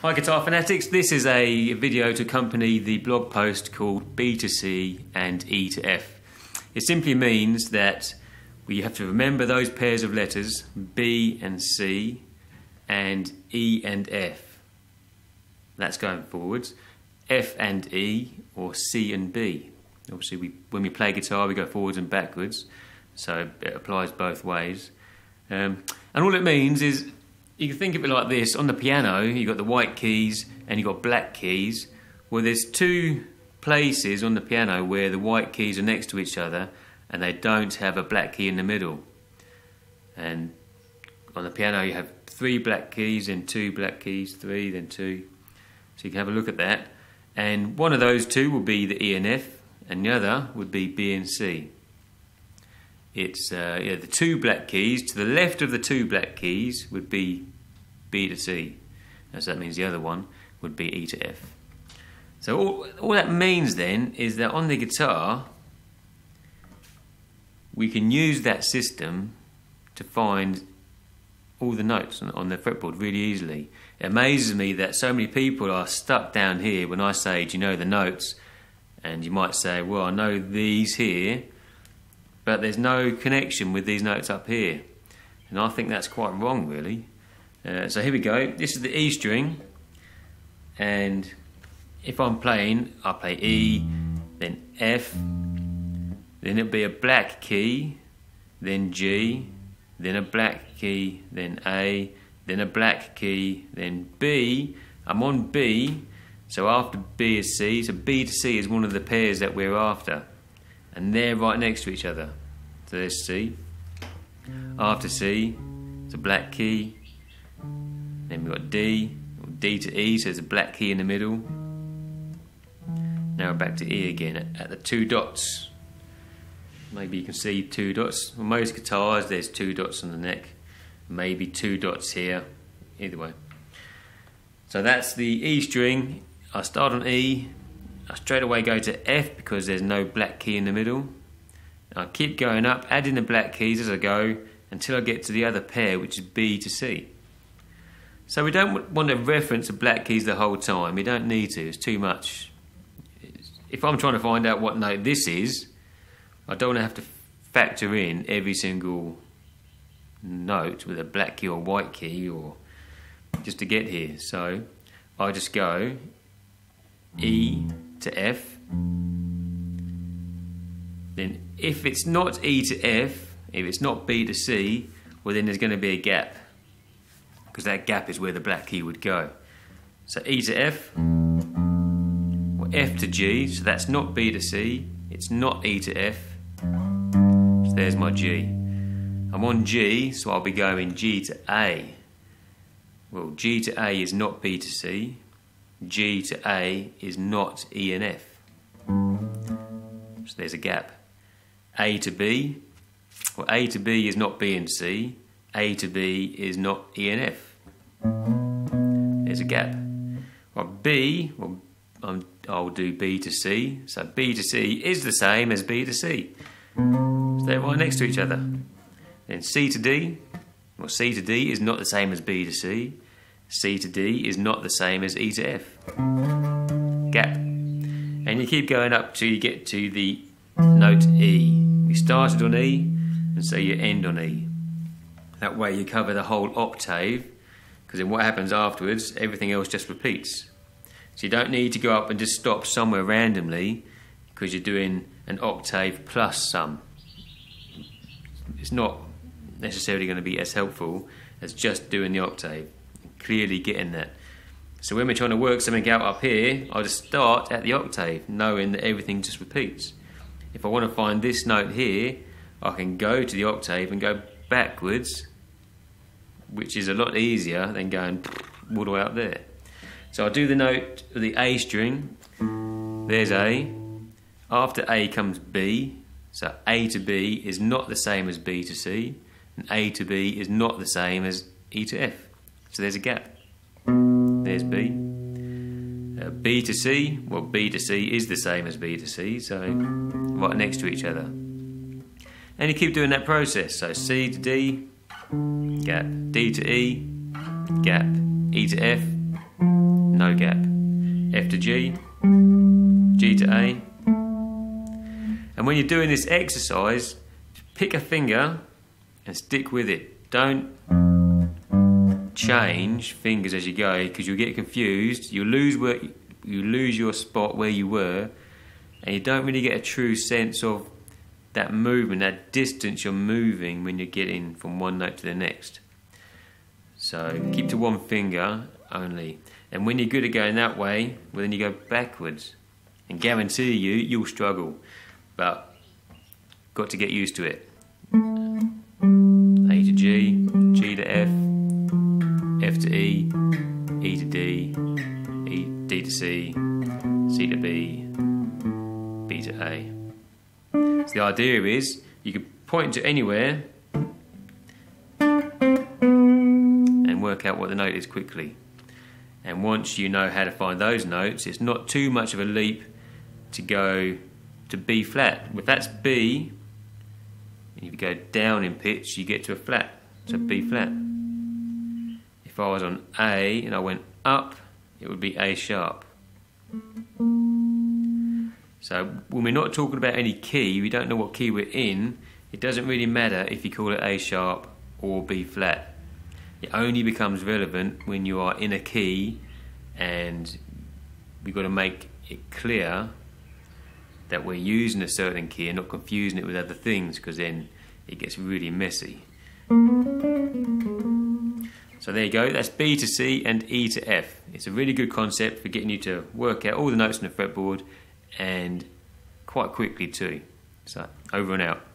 Hi Guitar Fanatics, this is a video to accompany the blog post called B to C and E to F. It simply means that we have to remember those pairs of letters, B and C and E and F. That's going forwards. F and E or C and B. Obviously when we play guitar we go forwards and backwards, so it applies both ways. And all it means is, you can think of it like this: on the piano you've got the white keys and you've got black keys. Well, there's two places on the piano where the white keys are next to each other and they don't have a black key in the middle. And on the piano you have 3 black keys, then 2 black keys, 3, then 2. So you can have a look at that. And one of those two will be the E and F, and the other would be B and C. It's the 2 black keys. To the left of the 2 black keys would be B to C. So that means the other one would be E to F. So all that means then is that on the guitar we can use that system to find all the notes on the fretboard really easily. It amazes me that so many people are stuck down here when I say, do you know the notes? And you might say, well, I know these here, but there's no connection with these notes up here. And I think that's quite wrong, really. So here we go. This is the E string, and if I'm playing, I'll play E, then F, then it'll be a black key, then G, then a black key, then A, then a black key, then B. I'm on B, so after B is C, so B to C is one of the pairs that we're after. And they're right next to each other. So there's C. After C, it's a black key. Then we've got D, or D to E, so there's a black key in the middle. Now we're back to E again at the 2 dots. Maybe you can see 2 dots. On most guitars there's 2 dots on the neck. Maybe 2 dots here. Either way. So that's the E string. I start on E. I straight away go to F because there's no black key in the middle. I keep going up, adding the black keys as I go until I get to the other pair, which is B to C. So we don't want to reference the black keys the whole time. We don't need to, it's too much. If I'm trying to find out what note this is, I don't want to have to factor in every single note with a black key or white key or just to get here. So I just go E to F. Then if it's not E to F, if it's not B to C, well then there's going to be a gap, because that gap is where the black key would go. So E to F, or F to G, so that's not B to C, it's not E to F, so there's my G. I'm on G, so I'll be going G to A. Well, G to A is not B to C, G to A is not E and F. So there's a gap. A to B, well, A to B is not B and C, A to B is not E and F. There's a gap. Well, B, well, I'll do B to C, so B to C is the same as B to C. So they're right next to each other. Then C to D, well, C to D is not the same as B to C, C to D is not the same as E to F. Gap. And you keep going up till you get to the note E. You started on E, and so you end on E. That way you cover the whole octave, because then what happens afterwards, everything else just repeats. So you don't need to go up and just stop somewhere randomly, because you're doing an octave plus some. It's not necessarily going to be as helpful as just doing the octave, clearly getting that. So when we're trying to work something out up here, I'll just start at the octave, knowing that everything just repeats. If I want to find this note here, I can go to the octave and go backwards, which is a lot easier than going all the way up there. So I'll do the note of the A string. There's A. After A comes B. So A to B is not the same as B to C, and A to B is not the same as E to F. So there's a gap. There's B. B to C, well, B to C is the same as B to C, so right next to each other. And you keep doing that process. So C to D, gap. D to E, gap. E to F, no gap. F to G, G to A. And when you're doing this exercise, pick a finger and stick with it. Don't change fingers as you go, because you'll get confused. You'll lose your spot where you were, and you don't really get a true sense of that movement, that distance you're moving when you're getting from one note to the next. So keep to one finger only. And when you're good at going that way, well, then you go backwards. And guarantee you'll struggle, but got to get used to it. A to G, G to F, F to E, E to D, D to C, C to B, B to A. So the idea is you can point to anywhere and work out what the note is quickly. And once you know how to find those notes, it's not too much of a leap to go to B flat. If that's B, and if you go down in pitch, you get to a flat, so B flat. If I was on A and I went up, it would be A sharp. So when we're not talking about any key, we don't know what key we're in, it doesn't really matter if you call it A sharp or B flat. It only becomes relevant when you are in a key, and we've got to make it clear that we're using a certain key and not confusing it with other things, because then it gets really messy. So there you go, that's B to C and E to F. It's a really good concept for getting you to work out all the notes on the fretboard, and quite quickly too. So over and out.